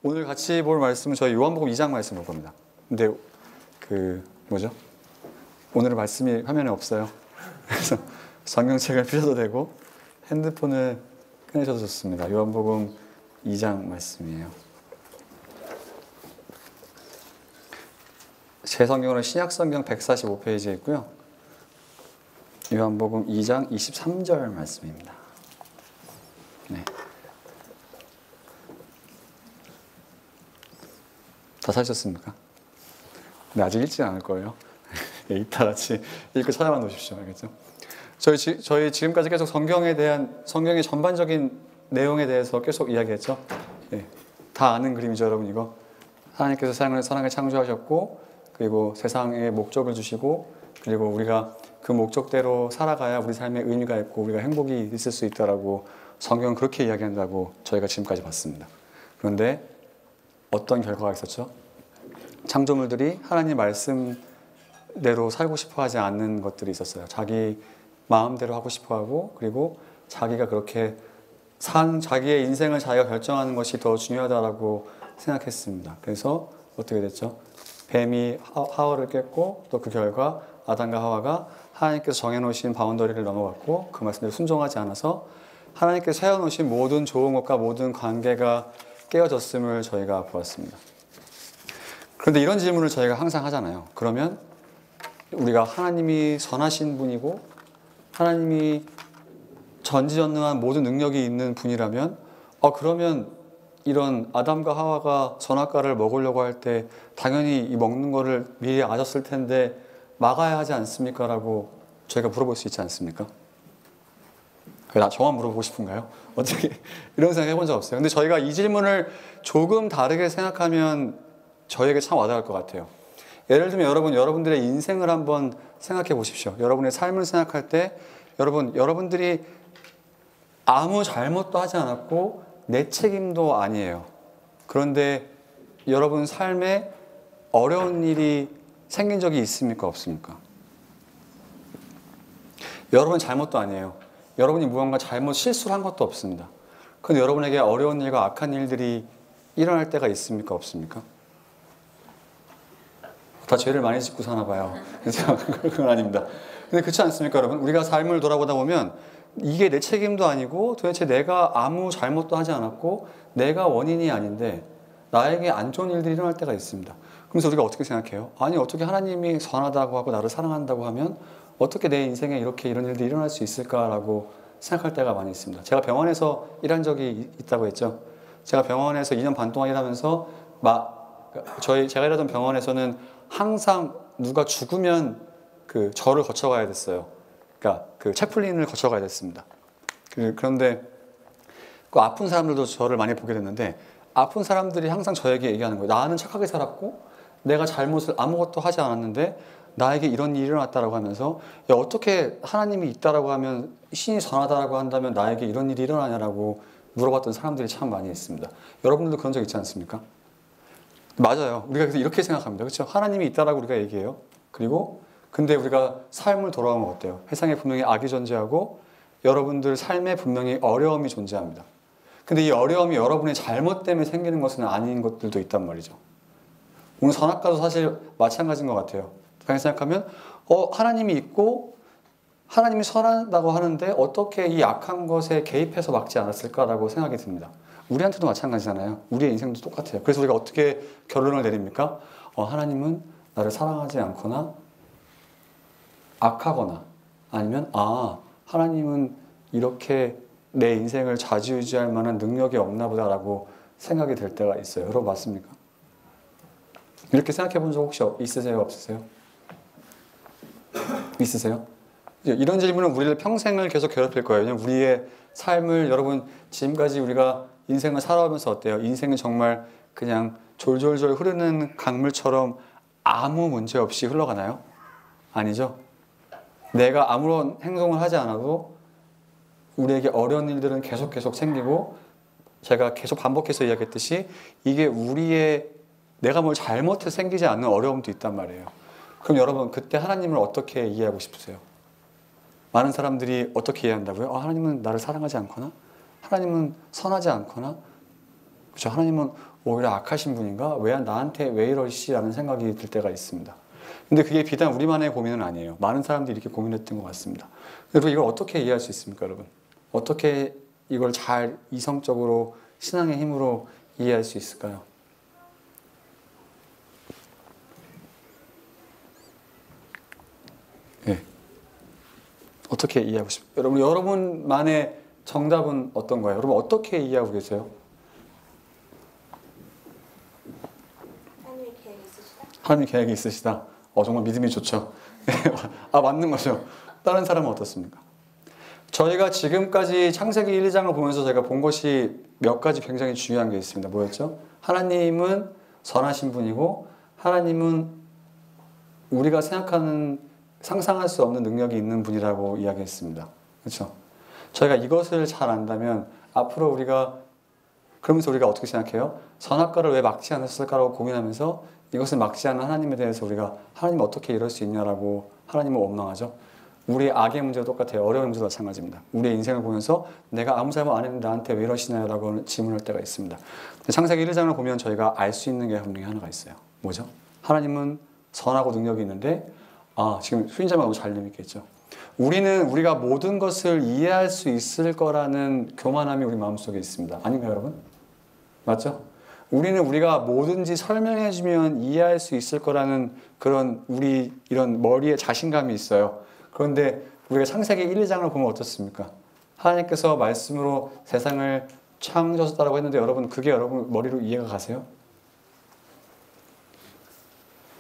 오늘 같이 볼 말씀은 저희 요한복음 2장 말씀 볼 겁니다. 근데 오늘은 말씀이 화면에 없어요. 그래서 성경책을 펴셔도 되고 핸드폰을 꺼내셔도 좋습니다. 요한복음 2장 말씀이에요. 제 성경은 신약성경 145페이지에 있고요. 요한복음 2장 23절 말씀입니다. 네. 다 사셨습니까? 네, 아직 읽지 않을 거예요. 이따 같이 읽고 찾아만 놓으십시오. 알겠죠? 저희 지금까지 계속 성경의 전반적인 내용에 대해서 계속 이야기했죠. 네, 다 아는 그림이죠, 여러분. 이거 하나님께서 세상을 선하게 창조하셨고, 그리고 세상에 목적을 주시고, 그리고 우리가 그 목적대로 살아가야 우리 삶에 의미가 있고 우리가 행복이 있을 수 있다라고 성경은 그렇게 이야기한다고 저희가 지금까지 봤습니다. 그런데 어떤 결과가 있었죠? 창조물들이 하나님 말씀대로 살고 싶어 하지 않는 것들이 있었어요. 자기 마음대로 하고 싶어 하고, 그리고 자기가 그렇게 자기의 인생을 자기가 결정하는 것이 더 중요하다고 생각했습니다. 그래서 어떻게 됐죠? 뱀이 하와를 깼고, 또 그 결과 아담과 하와가 하나님께서 정해놓으신 바운더리를 넘어갔고, 그 말씀대로 순종하지 않아서 하나님께서 세워놓으신 모든 좋은 것과 모든 관계가 깨어졌음을 저희가 보았습니다. 그런데 이런 질문을 저희가 항상 하잖아요. 그러면 우리가 하나님이 선하신 분이고 하나님이 전지전능한 모든 능력이 있는 분이라면 그러면 이런 아담과 하와가 선악과를 먹으려고 할 때 당연히 이 먹는 거를 미리 아셨을 텐데 막아야 하지 않습니까? 라고 저희가 물어볼 수 있지 않습니까? 저만 물어보고 싶은가요? 어떻게 이런 생각 해본 적 없어요. 근데 저희가 이 질문을 조금 다르게 생각하면 저에게 참 와닿을 것 같아요. 예를 들면 여러분들의 인생을 한번 생각해 보십시오. 여러분의 삶을 생각할 때 여러분들이 아무 잘못도 하지 않았고 내 책임도 아니에요. 그런데 여러분 삶에 어려운 일이 생긴 적이 있습니까? 없습니까? 여러분 잘못도 아니에요. 여러분이 무언가 실수를 한 것도 없습니다. 그런데 여러분에게 어려운 일과 악한 일들이 일어날 때가 있습니까? 없습니까? 다 죄를 많이 짓고 사나 봐요. 그건 아닙니다. 근데 그렇지 않습니까, 여러분? 우리가 삶을 돌아보다 보면 이게 내 책임도 아니고 도대체 내가 아무 잘못도 하지 않았고 내가 원인이 아닌데 나에게 안 좋은 일들이 일어날 때가 있습니다. 그래서 우리가 어떻게 생각해요? 아니, 어떻게 하나님이 선하다고 하고 나를 사랑한다고 하면 어떻게 내 인생에 이런 일들이 일어날 수 있을까라고 생각할 때가 많이 있습니다. 제가 병원에서 일한 적이 있다고 했죠. 제가 병원에서 2년 반 동안 일하면서 제가 일하던 병원에서는 항상 누가 죽으면 그 절을 거쳐가야 됐어요. 그러니까 그 채플린을 거쳐가야 됐습니다. 그런데 그 아픈 사람들도 저를 많이 보게 됐는데 아픈 사람들이 항상 저에게 얘기하는 거예요. 나는 착하게 살았고 내가 잘못을 아무것도 하지 않았는데 나에게 이런 일이 일어났다라고 하면서 어떻게 하나님이 있다라고 하면 신이 선하다라고 한다면 나에게 이런 일이 일어나냐라고 물어봤던 사람들이 참 많이 있습니다. 여러분들도 그런 적 있지 않습니까? 맞아요. 우리가 그래서 이렇게 생각합니다. 그렇죠? 하나님이 있다라고 우리가 얘기해요. 근데 우리가 삶을 돌아보면 어때요? 세상에 분명히 악이 존재하고 여러분들 삶에 분명히 어려움이 존재합니다. 근데 이 어려움이 여러분의 잘못 때문에 생기는 것은 아닌 것들도 있단 말이죠. 오늘 선악과도 사실 마찬가지인 것 같아요. 그렇게 생각하면 하나님이 있고 하나님이 선하다고 하는데 어떻게 이 악한 것에 개입해서 막지 않았을까라고 생각이 듭니다. 우리한테도 마찬가지잖아요. 우리의 인생도 똑같아요. 그래서 우리가 어떻게 결론을 내립니까? 하나님은 나를 사랑하지 않거나 악하거나 아니면 하나님은 이렇게 내 인생을 좌지우지할 만한 능력이 없나 보다라고 생각이 될 때가 있어요. 여러분 맞습니까? 이렇게 생각해 본 적 혹시 있으세요? 없으세요? 있으세요? 이런 질문은 우리를 평생을 계속 괴롭힐 거예요. 왜냐면 우리의 삶을 여러분 지금까지 우리가 인생을 살아오면서 어때요? 인생은 정말 그냥 졸졸졸 흐르는 강물처럼 아무 문제 없이 흘러가나요? 아니죠? 내가 아무런 행동을 하지 않아도 우리에게 어려운 일들은 계속 생기고 제가 계속 반복해서 이야기했듯이 이게 내가 뭘 잘못해서 생기지 않는 어려움도 있단 말이에요. 그럼 여러분 그때 하나님을 어떻게 이해하고 싶으세요? 많은 사람들이 어떻게 이해한다고요? 하나님은 나를 사랑하지 않거나 하나님은 선하지 않거나 그렇죠? 하나님은 오히려 악하신 분인가? 나한테 왜 이러시라는 생각이 들 때가 있습니다. 근데 그게 비단 우리만의 고민은 아니에요. 많은 사람들이 이렇게 고민했던 것 같습니다. 여러분 이걸 어떻게 이해할 수 있습니까, 여러분? 어떻게 이걸 잘 이성적으로 신앙의 힘으로 이해할 수 있을까요? 네. 어떻게 이해하고 싶어요? 여러분만의 정답은 어떤 거예요? 여러분 어떻게 이해하고 계세요? 하나님의 계획이 있으시다. 하나님 계획이 있으시다. 정말 믿음이 좋죠. 맞는 거죠. 다른 사람은 어떻습니까? 저희가 지금까지 창세기 1, 2장을 보면서 제가 본 것이 몇 가지 굉장히 중요한 게 있습니다. 뭐였죠? 하나님은 선하신 분이고 하나님은 우리가 상상할 수 없는 능력이 있는 분이라고 이야기했습니다. 그렇죠? 저희가 이것을 잘 안다면 앞으로 그러면서 우리가 어떻게 생각해요? 선악과를 왜 막지 않았을까라고 고민하면서 이것을 막지 않는 하나님에 대해서 우리가 하나님 어떻게 이럴 수 있냐라고 하나님을 원망하죠. 우리의 악의 문제도 똑같아요. 어려운 문제도 마찬가지입니다. 우리의 인생을 보면서 내가 아무 잘못 안 했는데 나한테 왜 이러시나요라고 질문할 때가 있습니다. 창세기 1장을 보면 저희가 알 수 있는 게 분명히 하나가 있어요. 뭐죠? 하나님은 선하고 능력이 있는데 지금 수인자만 너무 잘 느꼈겠죠. 우리가 모든 것을 이해할 수 있을 거라는 교만함이 우리 마음속에 있습니다. 아닌가요, 여러분? 맞죠? 우리가 뭐든지 설명해주면 이해할 수 있을 거라는 그런 이런 머리에 자신감이 있어요. 그런데 우리가 창세기 1, 2장을 보면 어떻습니까? 하나님께서 말씀으로 세상을 창조하셨다고 했는데 여러분 그게 여러분 머리로 이해가 가세요?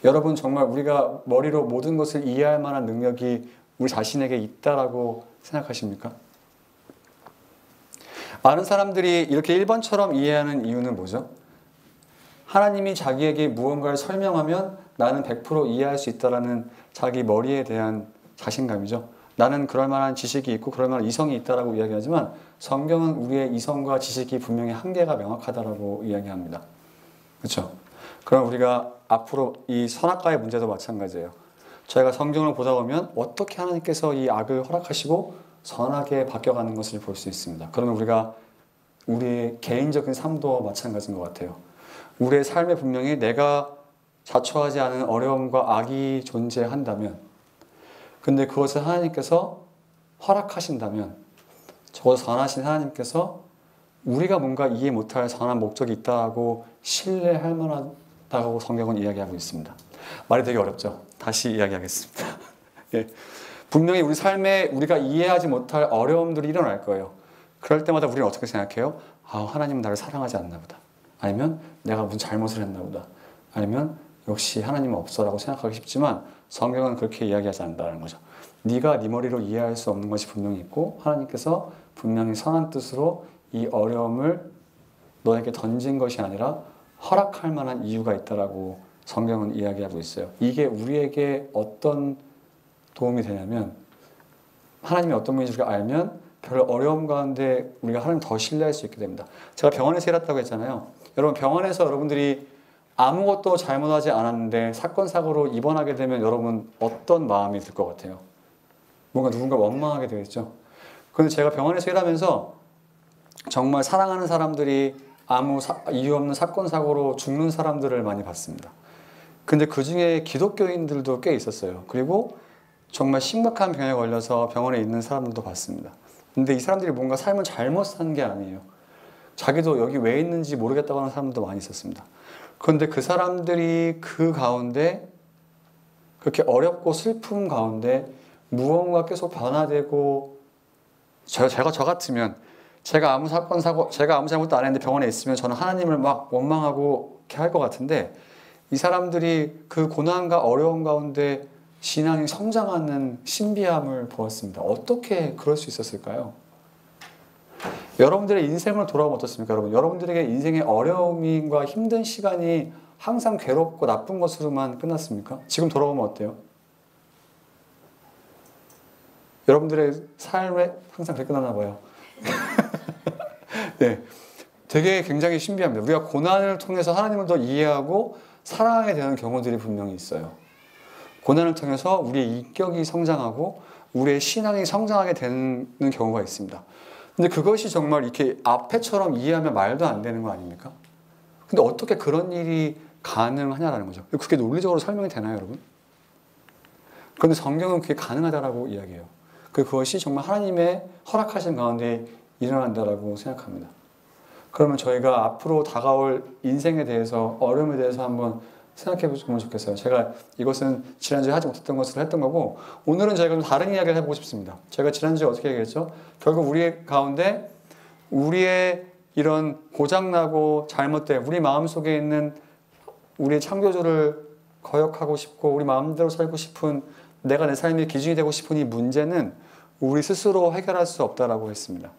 여러분 정말 우리가 머리로 모든 것을 이해할 만한 능력이 우리 자신에게 있다라고 생각하십니까? 많은 사람들이 이렇게 1번처럼 이해하는 이유는 뭐죠? 하나님이 자기에게 무언가를 설명하면 나는 100% 이해할 수 있다라는 자기 머리에 대한 자신감이죠. 나는 그럴 만한 지식이 있고 그럴 만한 이성이 있다라고 이야기하지만 성경은 우리의 이성과 지식이 분명히 한계가 명확하다라고 이야기합니다. 그렇죠? 그럼 우리가 앞으로 이 선악과의 문제도 마찬가지예요. 저희가 성경을 보다 보면 어떻게 하나님께서 이 악을 허락하시고 선하게 바뀌어가는 것을 볼 수 있습니다. 그러면 우리의 개인적인 삶도 마찬가지인 것 같아요. 우리의 삶에 분명히 내가 자초하지 않은 어려움과 악이 존재한다면, 근데 그것을 하나님께서 허락하신다면, 저 선하신 하나님께서 우리가 뭔가 이해 못할 선한 목적이 있다고 신뢰할 만하다고 성경은 이야기하고 있습니다. 말이 되게 어렵죠? 다시 이야기하겠습니다. 예. 분명히 우리 삶에 우리가 이해하지 못할 어려움들이 일어날 거예요. 그럴 때마다 우리는 어떻게 생각해요? 하나님은 나를 사랑하지 않나 보다. 아니면 내가 무슨 잘못을 했나 보다. 아니면 역시 하나님은 없어라고 생각하기 쉽지만 성경은 그렇게 이야기하지 않는다는 거죠. 네가 네 머리로 이해할 수 없는 것이 분명히 있고 하나님께서 분명히 선한 뜻으로 이 어려움을 너에게 던진 것이 아니라 허락할 만한 이유가 있다라고 성경은 이야기하고 있어요. 이게 우리에게 어떤 도움이 되냐면 하나님이 어떤 분인지 우리가 알면 별 어려움 가운데 우리가 하나님 더 신뢰할 수 있게 됩니다. 제가 병원에서 일했다고 했잖아요. 여러분 병원에서 여러분들이 아무것도 잘못하지 않았는데 사건 사고로 입원하게 되면 여러분 어떤 마음이 들 것 같아요? 뭔가 누군가 원망하게 되겠죠. 그런데 제가 병원에서 일하면서 정말 사랑하는 사람들이 아무 이유 없는 사건 사고로 죽는 사람들을 많이 봤습니다. 근데 그 중에 기독교인들도 꽤 있었어요. 그리고 정말 심각한 병에 걸려서 병원에 있는 사람들도 봤습니다. 근데 이 사람들이 뭔가 삶을 잘못 산 게 아니에요. 자기도 여기 왜 있는지 모르겠다고 하는 사람들도 많이 있었습니다. 그런데 그 사람들이 그 가운데 그렇게 어렵고 슬픔 가운데 무언가 계속 변화되고 저 같으면 제가 아무 잘못도 안 했는데 병원에 있으면 저는 하나님을 막 원망하고 이렇게 할 것 같은데 이 사람들이 그 고난과 어려움 가운데 신앙이 성장하는 신비함을 보았습니다. 어떻게 그럴 수 있었을까요? 여러분들의 인생을 돌아보면 어떻습니까, 여러분? 여러분들에게 인생의 어려움과 힘든 시간이 항상 괴롭고 나쁜 것으로만 끝났습니까? 지금 돌아보면 어때요? 여러분들의 삶에 항상 그렇게 끝났나 봐요. 네, 되게 굉장히 신비합니다. 우리가 고난을 통해서 하나님을 더 이해하고 사랑하게 되는 경우들이 분명히 있어요. 고난을 통해서 우리의 인격이 성장하고 우리의 신앙이 성장하게 되는 경우가 있습니다. 근데 그것이 정말 이렇게 앞에처럼 이해하면 말도 안 되는 거 아닙니까? 근데 어떻게 그런 일이 가능하냐라는 거죠. 그게 논리적으로 설명이 되나요, 여러분? 그런데 성경은 그게 가능하다라고 이야기해요. 그것이 정말 하나님의 허락하신 가운데 일어난다라고 생각합니다. 그러면 저희가 앞으로 다가올 인생에 대해서, 어려움에 대해서 한번 생각해 보면 좋겠어요. 제가 이것은 지난주에 하지 못했던 것을 했던 거고, 오늘은 저희가 좀 다른 이야기를 해보고 싶습니다. 제가 지난주에 어떻게 얘기했죠? 결국 우리 가운데 우리의 이런 고장나고 잘못된 우리 마음속에 있는 우리의 창조주를 거역하고 싶고 우리 마음대로 살고 싶은, 내가 내 삶의 기준이 되고 싶은 이 문제는 우리 스스로 해결할 수 없다라고 했습니다.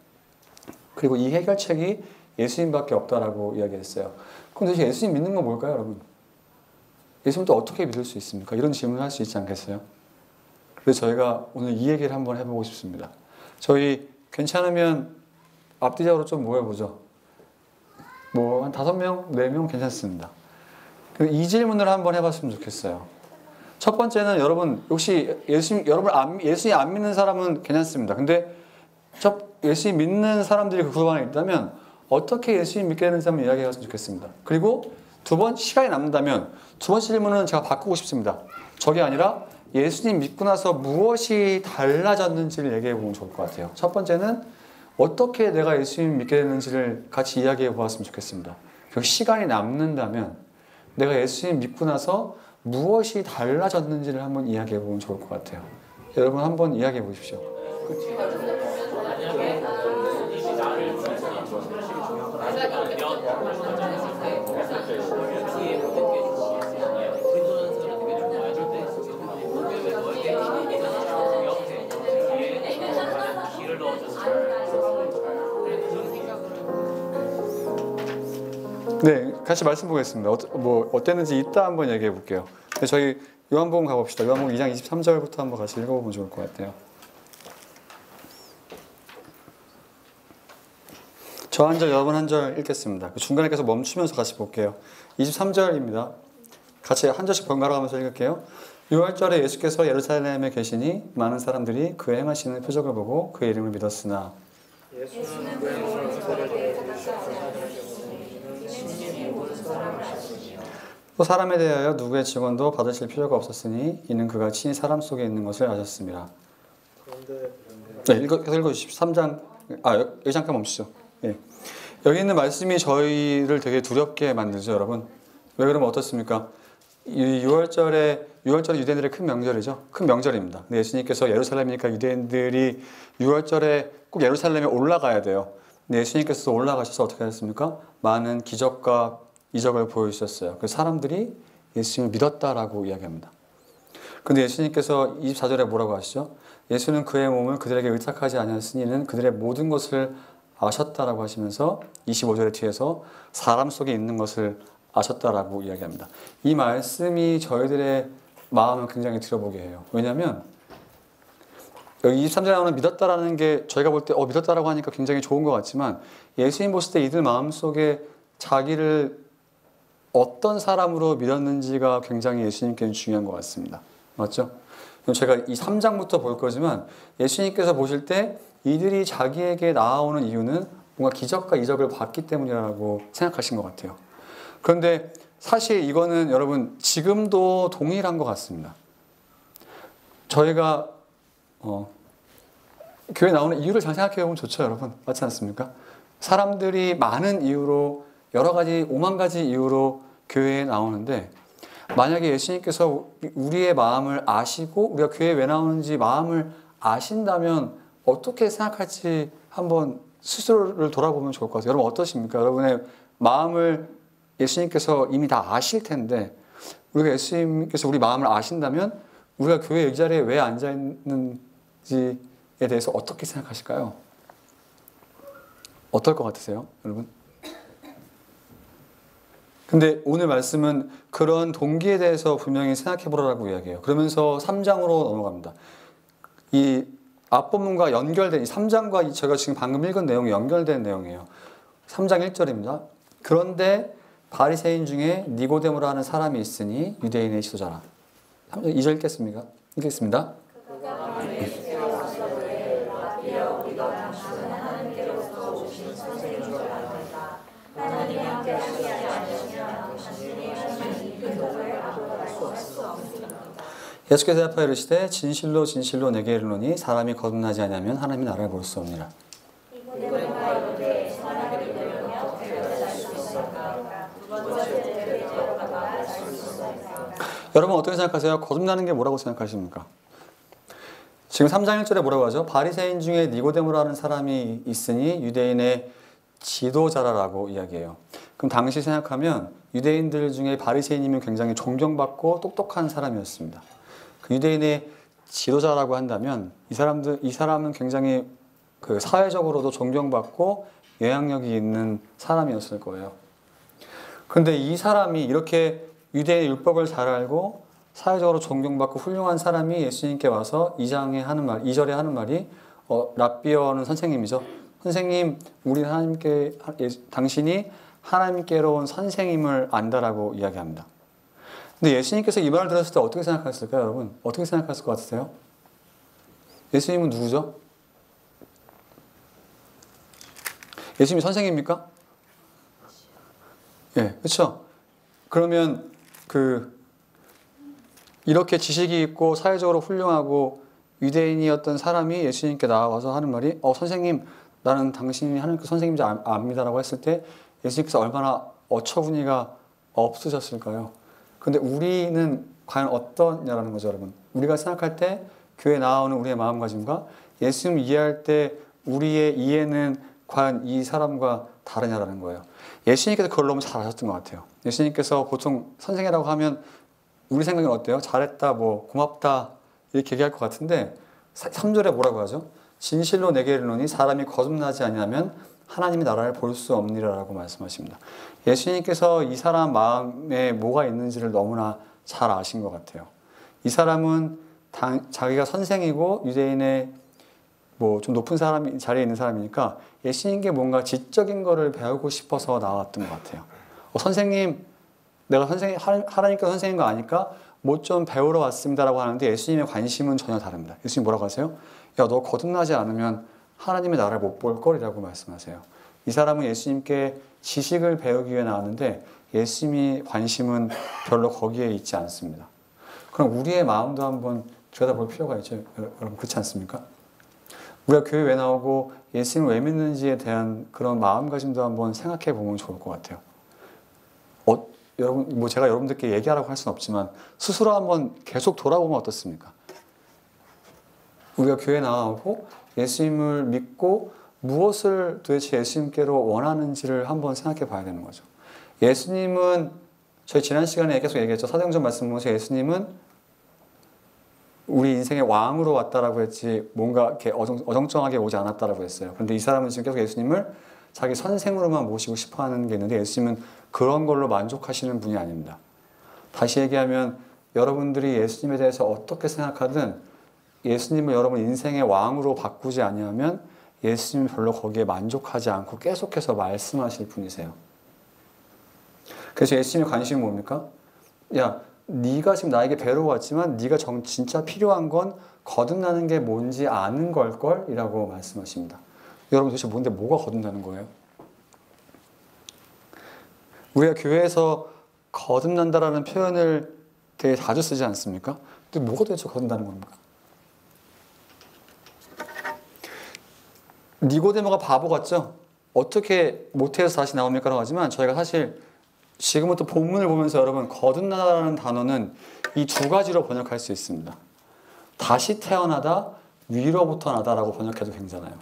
그리고 이 해결책이 예수님밖에 없다라고 이야기했어요. 그럼 도대체 예수님 믿는 건 뭘까요, 여러분? 예수님 또 어떻게 믿을 수 있습니까? 이런 질문을 할 수 있지 않겠어요? 그래서 저희가 오늘 이 얘기를 한번 해보고 싶습니다. 저희 괜찮으면 앞뒤적으로 좀 모여보죠. 뭐 한 5명, 4명 괜찮습니다. 이 질문을 한번 해봤으면 좋겠어요. 첫 번째는 여러분, 혹시 예수님 안 믿는 사람은 괜찮습니다. 근데 예수님 믿는 사람들이 그 구도 안에 있다면 어떻게 예수님 믿게 되는지 한번 이야기해봤으면 좋겠습니다. 그리고 시간이 남는다면 두 번째 질문은 제가 바꾸고 싶습니다. 저게 아니라 예수님 믿고 나서 무엇이 달라졌는지를 얘기해보면 좋을 것 같아요. 첫 번째는 어떻게 내가 예수님 믿게 되는지를 같이 이야기해 보았으면 좋겠습니다. 그리고 시간이 남는다면 내가 예수님 믿고 나서 무엇이 달라졌는지를 한번 이야기해 보면 좋을 것 같아요. 여러분 한번 이야기해 보십시오. 네, 같이 말씀 보겠습니다. 어땠는지 이따 한번 얘기해 볼게요. 저희 요한복음 가봅시다. 요한복음 2장 23절부터 한번 같이 읽어보면 좋을 것 같아요. 저 한 절, 여러분 한 절 읽겠습니다. 중간에 계속 멈추면서 같이 볼게요. 23절입니다. 같이 한 절씩 번갈아 가면서 읽을게요. 6월절에 예수께서 예루살렘에 계시니 많은 사람들이 그 행하시는 표적을 보고 그의 이름을 믿었으나 예수는 그 모든 것에 또 사람에 대하여 누구의 증언도 받으실 필요가 없었으니 이는 그가 친히 사람 속에 있는 것을 아셨습니다. 네, 읽어주십시오. 3장, 여기 잠깐 멈추죠. 예. 여기 있는 말씀이 저희를 되게 두렵게 만들죠, 여러분. 왜 그러면 어떻습니까? 이 6월절은 유대인들의 큰 명절이죠. 큰 명절입니다. 근데 예수님께서 예루살렘이니까 유대인들이 6월절에 꼭 예루살렘에 올라가야 돼요. 근데 예수님께서 올라가셔서 어떻게 하셨습니까? 많은 기적과 이적을 보여주셨어요. 그래서 사람들이 예수님을 믿었다라고 이야기합니다. 그런데 예수님께서 24절에 뭐라고 하시죠? 예수는 그의 몸을 그들에게 의탁하지 아니하였으니 이는 그들의 모든 것을 아셨다라고 하시면서 25절의 뒤에서 사람 속에 있는 것을 아셨다라고 이야기합니다. 이 말씀이 저희들의 마음을 굉장히 들여보게 해요. 왜냐하면 여기 23절에 나오는 믿었다라는 게 저희가 볼 때 믿었다라고 하니까 굉장히 좋은 것 같지만 예수님 보실 때 이들 마음속에 자기를 어떤 사람으로 믿었는지가 굉장히 예수님께는 중요한 것 같습니다. 맞죠? 제가 이 3장부터 볼 거지만 예수님께서 보실 때 이들이 자기에게 나아오는 이유는 뭔가 기적과 이적을 봤기 때문이라고 생각하신 것 같아요. 그런데 사실 이거는 여러분 지금도 동일한 것 같습니다. 저희가 교회 나오는 이유를 잘 생각해 보면 좋죠, 여러분. 맞지 않습니까? 사람들이 많은 이유로 여러 가지 5만 가지 이유로 교회에 나오는데 만약에 예수님께서 우리의 마음을 아시고 우리가 교회에 왜 나오는지 마음을 아신다면 어떻게 생각할지 한번 스스로를 돌아보면 좋을 것 같아요. 여러분 어떠십니까? 여러분의 마음을 예수님께서 이미 다 아실 텐데 우리가 예수님께서 우리 마음을 아신다면 우리가 교회 이 자리에 왜 앉아 있는지에 대해서 어떻게 생각하실까요? 어떨 것 같으세요, 여러분? 근데 오늘 말씀은 그런 동기에 대해서 분명히 생각해 보라고 이야기해요. 그러면서 3장으로 넘어갑니다. 이 앞본문과 연결된 이 3장과 제가 지금 방금 읽은 내용이 연결된 내용이에요. 3장 1절입니다. 그런데 바리새인 중에 니고데모라 하는 사람이 있으니 유대인의 지도자라. 2절 읽겠습니다. 하나님이 함께 하시지 않으시면 당신이 하시는 이 기적을 아무도 알 수 없습니다. 예수께서 대답하여 이르시되 진실로 진실로 내게 이르노니 사람이 거듭나지 아니하면 하나님의 나라를 볼 수 없느니라. 니고데모가 이르되 사람이 되려면 배를 알 수 있을까? 두 번째 배를 들어가가 알 수 있을까? 여러분 어떻게 생각하세요? 거듭나는 게 뭐라고 생각하십니까? 지금 3장 1절에 뭐라고 하죠? 바리새인 중에 니고데모라는 사람이 있으니 유대인의 지도자라고 이야기해요. 그럼 당시 생각하면 유대인들 중에 바리새인이면 굉장히 존경받고 똑똑한 사람이었습니다. 그 유대인의 지도자라고 한다면 이 사람은 굉장히 그 사회적으로도 존경받고 영향력이 있는 사람이었을 거예요. 그런데 이 사람이 이렇게 유대인의 율법을 잘 알고 사회적으로 존경받고 훌륭한 사람이 예수님께 와서 2절에 하는 말이 랍비어는 선생님이죠. 선생님, 우리 당신이 하나님께로 온 선생님을 안다라고 이야기합니다. 근데 예수님께서 이 말을 들었을 때 어떻게 생각하셨을까요, 여러분? 어떻게 생각하실 것 같으세요? 예수님은 누구죠? 예수님이 선생입니까? 예, 그렇죠. 그러면 이렇게 지식이 있고 사회적으로 훌륭하고 유대인이었던 사람이 예수님께 나와서 하는 말이 선생님, 나는 당신이 하나님께 선생님인지 압니다라고 했을 때 예수님께서 얼마나 어처구니가 없으셨을까요? 근데 우리는 과연 어떠냐라는 거죠, 여러분. 우리가 생각할 때 교회에 나오는 우리의 마음가짐과 예수님 이해할 때 우리의 이해는 과연 이 사람과 다르냐라는 거예요. 예수님께서 그걸 너무 잘 아셨던 것 같아요. 예수님께서 보통 선생이라고 하면 우리 생각은 어때요? 잘했다, 고맙다 이렇게 얘기할 것 같은데 3절에 뭐라고 하죠? 진실로 내게 이르노니 사람이 거듭나지 아니하면 하나님의 나라를 볼 수 없느니라라고 말씀하십니다. 예수님께서 이 사람 마음에 뭐가 있는지를 너무나 잘 아신 것 같아요. 이 사람은 자기가 선생이고 유대인의 좀 높은 자리에 있는 사람이니까 예수님께 뭔가 지적인 거를 배우고 싶어서 나왔던 것 같아요. 선생님, 내가 하나님께서 선생인 거 아니까 뭐 좀 배우러 왔습니다라고 하는데 예수님의 관심은 전혀 다릅니다. 예수님 뭐라고 하세요? 야, 너 거듭나지 않으면 하나님의 나라를 못 볼 거리라고 말씀하세요. 이 사람은 예수님께 지식을 배우기 위해 나왔는데 예수님의 관심은 별로 거기에 있지 않습니다. 그럼 우리의 마음도 한번 들여다볼 필요가 있죠. 여러분 그렇지 않습니까? 우리가 교회 왜 나오고 예수님을 왜 믿는지에 대한 그런 마음가짐도 한번 생각해 보면 좋을 것 같아요. 여러분, 제가 여러분들께 얘기하라고 할 수는 없지만 스스로 한번 계속 돌아보면 어떻습니까? 우리가 교회에 나오고 예수님을 믿고 무엇을 도대체 예수님께로 원하는지를 한번 생각해 봐야 되는 거죠. 예수님은 저희 지난 시간에 계속 얘기했죠. 사도행전 말씀 보면서 예수님은 우리 인생의 왕으로 왔다라고 했지 뭔가 이렇게 어정쩡하게 오지 않았다라고 했어요. 그런데 이 사람은 지금 계속 예수님을 자기 선생으로만 모시고 싶어 하는 게 있는데 예수님은 그런 걸로 만족하시는 분이 아닙니다. 다시 얘기하면 여러분들이 예수님에 대해서 어떻게 생각하든 예수님을 여러분 인생의 왕으로 바꾸지 아니하면 예수님은 별로 거기에 만족하지 않고 계속해서 말씀하실 분이세요. 그래서 예수님의 관심이 뭡니까? 야, 네가 지금 나에게 배우러 왔지만 네가 진짜 필요한 건 거듭나는 게 뭔지 아는 걸걸? 이라고 말씀하십니다. 여러분 도대체 뭐가 거듭나는 거예요? 우리가 교회에서 거듭난다라는 표현을 되게 자주 쓰지 않습니까? 근데 뭐가 도대체 거듭나는 겁니까? 니고데모가 바보 같죠? 어떻게 모태에서 다시 나옵니까? 라고 하지만 저희가 사실 지금부터 본문을 보면서 여러분 거듭나다라는 단어는 이 두 가지로 번역할 수 있습니다. 다시 태어나다, 위로부터 나다라고 번역해도 괜찮아요.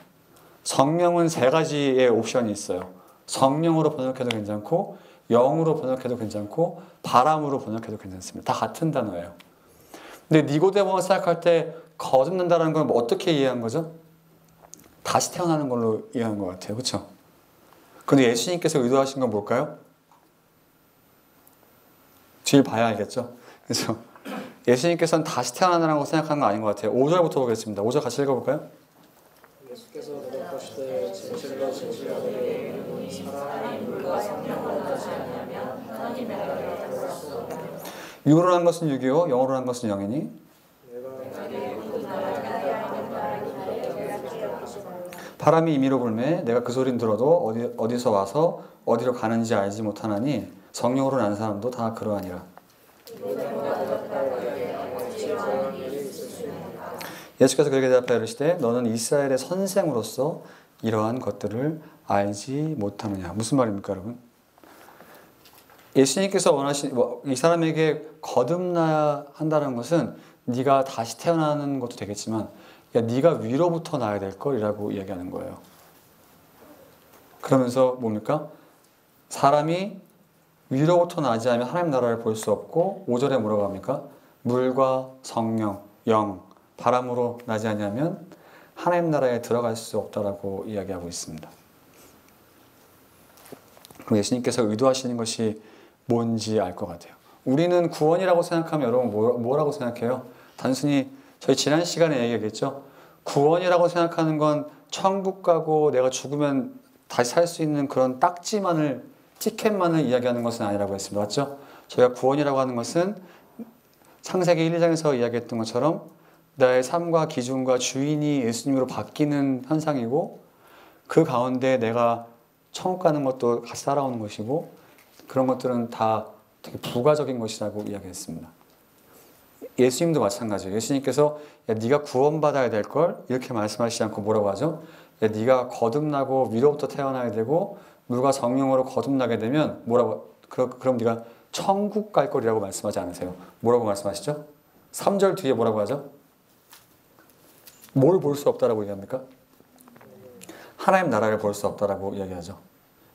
성령은 세 가지의 옵션이 있어요. 성령으로 번역해도 괜찮고 영으로 번역해도 괜찮고 바람으로 번역해도 괜찮습니다. 다 같은 단어예요. 근데 니고데모가 생각할 때 거듭난다는 건 어떻게 이해한 거죠? 다시 태어나는 걸로 이해한 것 같아요. 그렇죠? 그런데 예수님께서 의도하신 건 뭘까요? 뒤를 봐야 알겠죠? 그래서 예수님께서는 다시 태어난다고 생각하는 건 아닌 것 같아요. 5절부터 보겠습니다. 5절 같이 읽어볼까요? 예수께서 대답하시되 진실로 진실로 내게 이르노니 사람이 물과 성령으로 나지 아니하면 하나님의 나라를 볼 수 없느니라. 육으로 한 것은 육이요 영으로 한 것은 영이니 바람이 임의로 불매 내가 그 소리는 들어도 어디서 와서 어디로 가는지 알지 못하나니 성령으로 난 사람도 다 그러하니라. 예수께서 그에게 대답하여 이르시되 너는 이스라엘의 선생으로서 이러한 것들을 알지 못하느냐. 무슨 말입니까, 여러분? 예수님께서 이 사람에게 거듭나야 한다는 것은 네가 다시 태어나는 것도 되겠지만 네가 위로부터 나야 될 걸이라고 이야기하는 거예요. 그러면서 뭡니까? 사람이 위로부터 나지 않으면 하나님 나라를 볼 수 없고 5절에 뭐라고 합니까? 물과 성령, 영, 바람으로 나지 않으면 하나님 나라에 들어갈 수 없다라고 이야기하고 있습니다. 그럼 예수님께서 의도하시는 것이 뭔지 알 것 같아요. 우리는 구원이라고 생각하면 여러분 뭐라고 생각해요? 단순히 저희 지난 시간에 얘기했겠죠? 구원이라고 생각하는 건 천국 가고 내가 죽으면 다시 살 수 있는 그런 티켓만을 이야기하는 것은 아니라고 했습니다. 맞죠? 저희가 구원이라고 하는 것은 창세기 1, 2장에서 이야기했던 것처럼 나의 삶과 기준과 주인이 예수님으로 바뀌는 현상이고 그 가운데 내가 천국 가는 것도 같이 따라오는 것이고 그런 것들은 다 되게 부가적인 것이라고 이야기했습니다. 예수님도 마찬가지예요. 예수님께서 야, 네가 구원받아야 될 걸 이렇게 말씀하시지 않고 뭐라고 하죠? 야, 네가 거듭나고 위로부터 태어나야 되고 물과 성령으로 거듭나게 되면 뭐라고 그럼 네가 천국 갈 거리라고 말씀하지 않으세요? 뭐라고 말씀하시죠? 3절 뒤에 뭐라고 하죠? 뭘 볼 수 없다라고 얘기합니까? 하나님 나라를 볼 수 없다라고 이야기하죠.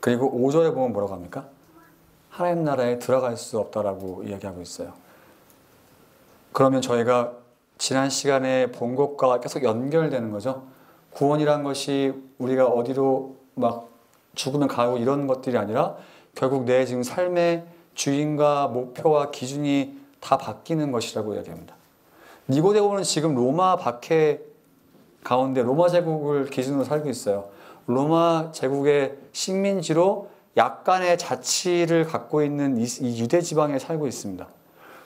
그리고 5절에 보면 뭐라고 합니까? 하나님 나라에 들어갈 수 없다라고 이야기하고 있어요. 그러면 저희가 지난 시간에 본 것과 계속 연결되는 거죠. 구원이란 것이 우리가 어디로 막 죽으면 가고 이런 것들이 아니라 결국 내 지금 삶의 주인과 목표와 기준이 다 바뀌는 것이라고 이야기합니다. 니고데모는 지금 로마 박해 가운데 로마 제국을 기준으로 살고 있어요. 로마 제국의 식민지로 약간의 자치를 갖고 있는 이 유대 지방에 살고 있습니다.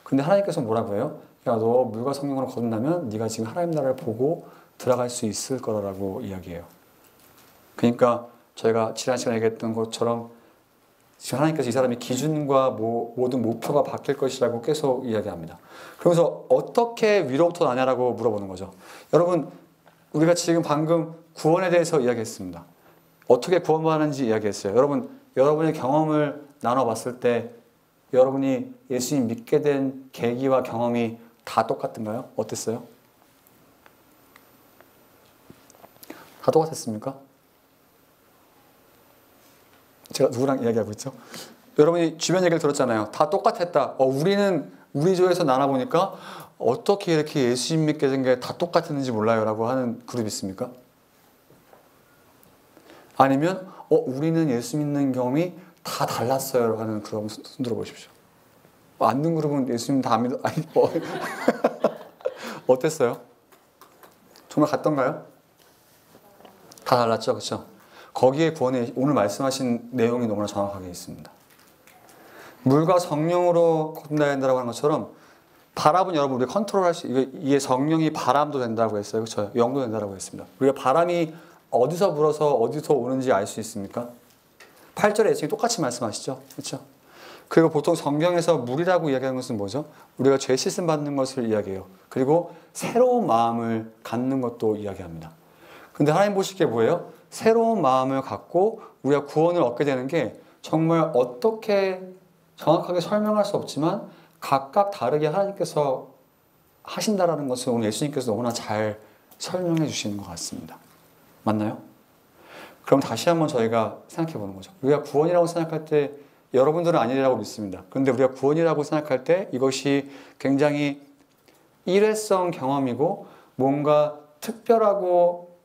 근데 하나님께서 뭐라고 해요? 야, 너 물과 성령으로 거듭나면 네가 지금 하나님 나라를 보고 들어갈 수 있을 거라고 이야기해요. 그러니까 저희가 지난 시간에 얘기했던 것처럼 지금 하나님께서 이 사람의 기준과 모든 목표가 바뀔 것이라고 계속 이야기합니다. 그러면서 어떻게 위로부터 나냐라고 물어보는 거죠. 여러분, 우리가 지금 방금 구원에 대해서 이야기했습니다. 어떻게 구원받는지 이야기했어요. 여러분의 경험을 나눠봤을 때 여러분이 예수님 믿게 된 계기와 경험이 다 똑같은가요? 어땠어요? 다 똑같았습니까? 제가 누구랑 이야기하고 있죠? 여러분이 주변 얘기를 들었잖아요. 다 똑같았다. 우리는 우리 조에서 나눠보니까 어떻게 이렇게 예수님 믿게 된 게 다 똑같았는지 몰라요 라고 하는 그룹이 있습니까? 아니면 우리는 예수 믿는 경험이 다 달랐어요 하는 그룹 손 들어보십시오. 안 믿는 그룹은 예수님 다 안 믿어. 아니, 어땠어요? 정말 같던가요? 다 달랐죠, 그렇죠? 거기에 구원에 오늘 말씀하신 내용이 너무나 정확하게 있습니다. 물과 성령으로 거듭나야 된다고 하는 것처럼 바람은 여러분 우리가 컨트롤할 수 이게 성령이 바람도 된다고 했어요, 그렇죠? 영도 된다고 했습니다. 우리가 바람이 어디서 불어서 어디서 오는지 알 수 있습니까? 8절에 예수님이 똑같이 말씀하시죠, 그렇죠? 그리고 보통 성경에서 물이라고 이야기하는 것은 뭐죠? 우리가 죄 씻음 받는 것을 이야기해요. 그리고 새로운 마음을 갖는 것도 이야기합니다. 근데 하나님 보시기에 뭐예요? 새로운 마음을 갖고 우리가 구원을 얻게 되는 게 정말 어떻게 정확하게 설명할 수 없지만 각각 다르게 하나님께서 하신다라는 것을 오늘 예수님께서 너무나 잘 설명해 주시는 것 같습니다. 맞나요? 그럼 다시 한번 저희가 생각해 보는 거죠. 우리가 구원이라고 생각할 때 여러분들은 아니라고 믿습니다. 그런데 우리가 구원이라고 생각할 때 이것이 굉장히 일회성 경험이고 뭔가 특별하고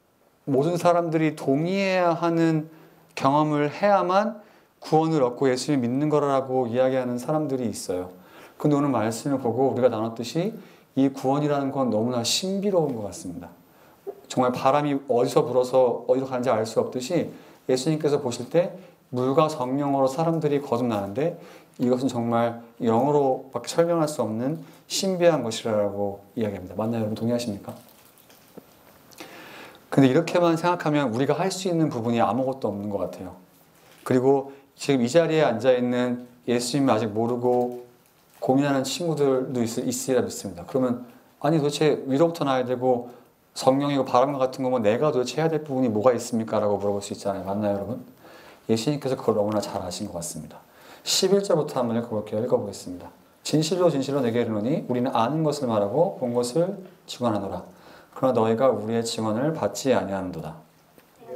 모든 사람들이 동의해야 하는 경험을 해야만 구원을 얻고 예수를 믿는 거라고 이야기하는 사람들이 있어요. 근데 오늘 말씀을 보고 우리가 나눴듯이 이 구원이라는 건 너무나 신비로운 것 같습니다. 정말 바람이 어디서 불어서 어디로 가는지 알 수 없듯이 예수님께서 보실 때 물과 성령으로 사람들이 거듭나는데 이것은 정말 영어로밖에 설명할 수 없는 신비한 것이라고 이야기합니다. 맞나요? 여러분 동의하십니까? 근데 이렇게만 생각하면 우리가 할 수 있는 부분이 아무것도 없는 것 같아요. 그리고 지금 이 자리에 앉아있는 예수님을 아직 모르고 고민하는 친구들도 있으리라 믿습니다. 그러면 아니 도대체 위로부터 나야 되고 성령이고 바람과 같은 거면 내가 도대체 해야 될 부분이 뭐가 있습니까? 라고 물어볼 수 있잖아요. 맞나요 여러분? 예수님께서 그걸 너무나 잘 아신 것 같습니다. 11절부터 한번 읽어볼게요. 읽어보겠습니다. 진실로 진실로 내게 이르노니 우리는 아는 것을 말하고 본 것을 증언하노라. 그러나 너희가 우리의 증언을 받지 아니하는도다.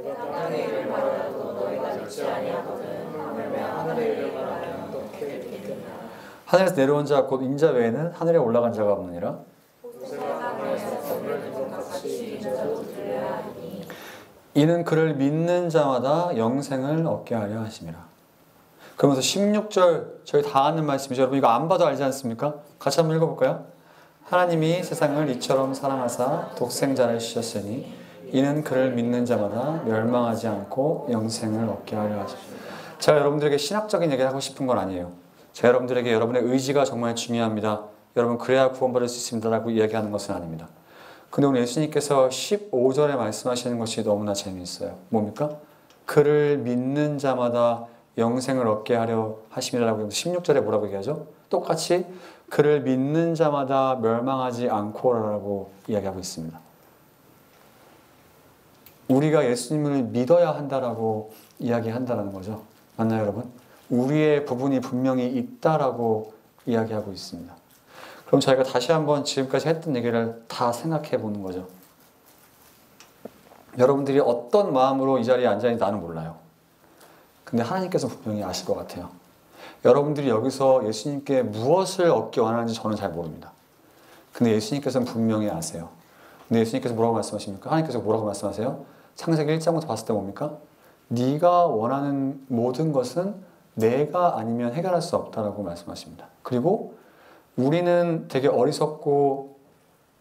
내가 땅의 일을 말하여도 너희가 믿지 아니하거든. 하물며 하늘의 일을 말하면 어떻게 믿겠느냐. 하늘에서 내려온 자 곧 인자 외에는 하늘에 올라간 자가 없느니라. 모세가 하늘에서 법을 것 같이 인자도 들려야 하니 이는 그를 믿는 자마다 영생을 얻게 하려 하심이라. 그러면서 16절 저희 다 아는 말씀이죠. 여러분 이거 안 봐도 알지 않습니까? 같이 한번 읽어볼까요? 하나님이 세상을 이처럼 사랑하사 독생자를 주셨으니 이는 그를 믿는 자마다 멸망하지 않고 영생을 얻게 하려 하십니다. 제가 여러분들에게 신학적인 얘기를 하고 싶은 건 아니에요. 제가 여러분들에게 여러분의 의지가 정말 중요합니다. 여러분 그래야 구원받을 수 있습니다 라고 이야기하는 것은 아닙니다. 근데 오늘 예수님께서 15절에 말씀하시는 것이 너무나 재미있어요. 뭡니까? 그를 믿는 자마다 영생을 얻게 하려 하심이라고 16절에 뭐라고 얘기하죠? 똑같이 그를 믿는 자마다 멸망하지 않고라고 이야기하고 있습니다. 우리가 예수님을 믿어야 한다라고 이야기한다는 거죠. 맞나요 여러분? 우리의 부분이 분명히 있다라고 이야기하고 있습니다. 그럼 저희가 다시 한번 지금까지 했던 얘기를 다 생각해 보는 거죠. 여러분들이 어떤 마음으로 이 자리에 앉아있는지 나는 몰라요. 근데 하나님께서 분명히 아실 것 같아요. 여러분들이 여기서 예수님께 무엇을 얻기 원하는지 저는 잘 모릅니다. 근데 예수님께서는 분명히 아세요. 근데 예수님께서 뭐라고 말씀하십니까? 하나님께서 뭐라고 말씀하세요? 창세기 1장부터 봤을 때 뭡니까? 네가 원하는 모든 것은 내가 아니면 해결할 수 없다라고 말씀하십니다. 그리고 우리는 되게 어리석고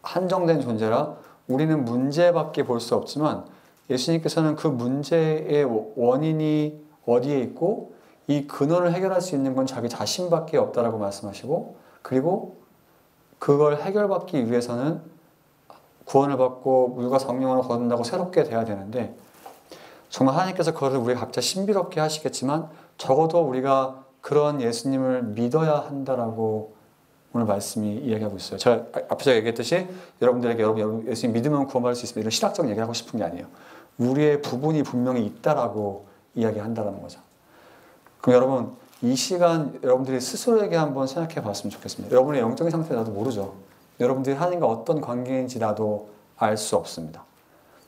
한정된 존재라 우리는 문제밖에 볼 수 없지만 예수님께서는 그 문제의 원인이 어디에 있고 이 근원을 해결할 수 있는 건 자기 자신밖에 없다라고 말씀하시고 그리고 그걸 해결받기 위해서는 구원을 받고 물과 성령으로 거둔다고 새롭게 돼야 되는데 정말 하나님께서 그것을 우리 각자 신비롭게 하시겠지만 적어도 우리가 그런 예수님을 믿어야 한다라고 오늘 말씀이 이야기하고 있어요. 제가 앞에서 얘기했듯이 여러분들에게 여러분 예수님 믿으면 구원받을 수 있습니다. 이런 신학적인 얘기를 하고 싶은 게 아니에요. 우리의 부분이 분명히 있다라고 이야기한다라는 거죠. 그럼 여러분 이 시간 여러분들이 스스로에게 한번 생각해 봤으면 좋겠습니다. 여러분의 영적인 상태 나도 모르죠. 여러분들이 하나님과 어떤 관계인지 나도 알 수 없습니다.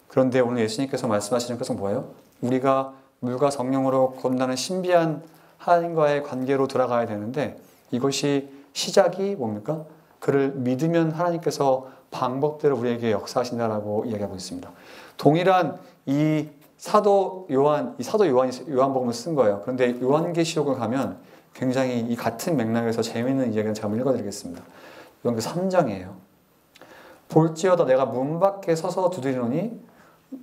그런데 오늘 예수님께서 말씀하시는 것은 뭐예요? 우리가 물과 성령으로 거듭나는 신비한 하나님과의 관계로 들어가야 되는데 이것이 시작이 뭡니까? 그를 믿으면 하나님께서 방법대로 우리에게 역사하신다라고 이야기하고 있습니다. 동일한 이 사도 요한이 요한복음을 쓴 거예요. 그런데 요한계시록을 가면 굉장히 이 같은 맥락에서 재미있는 이야기를 제가 한번 읽어드리겠습니다. 요한계 3장이에요. 볼지어다 내가 문 밖에 서서 두드리노니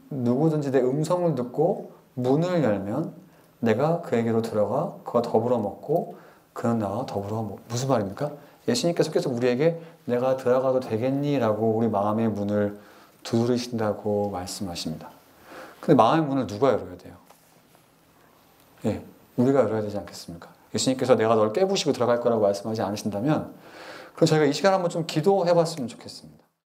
누구든지 내 음성을 듣고 문을 열면 내가 그에게로 들어가 그와 더불어 먹고 그는 나와 더불어 무슨 말입니까? 예수님께서 계속 우리에게 내가 들어가도 되겠니? 라고 우리 마음의 문을 두드리신다고 말씀하십니다. 근데 마음의 문을 누가 열어야 돼요? 예, 우리가 열어야 되지 않겠습니까? 예수님께서 내가 널 깨부시고 들어갈 거라고 말씀하지 않으신다면 그럼 저희가 이 시간 한번 좀 기도해 봤으면 좋겠습니다.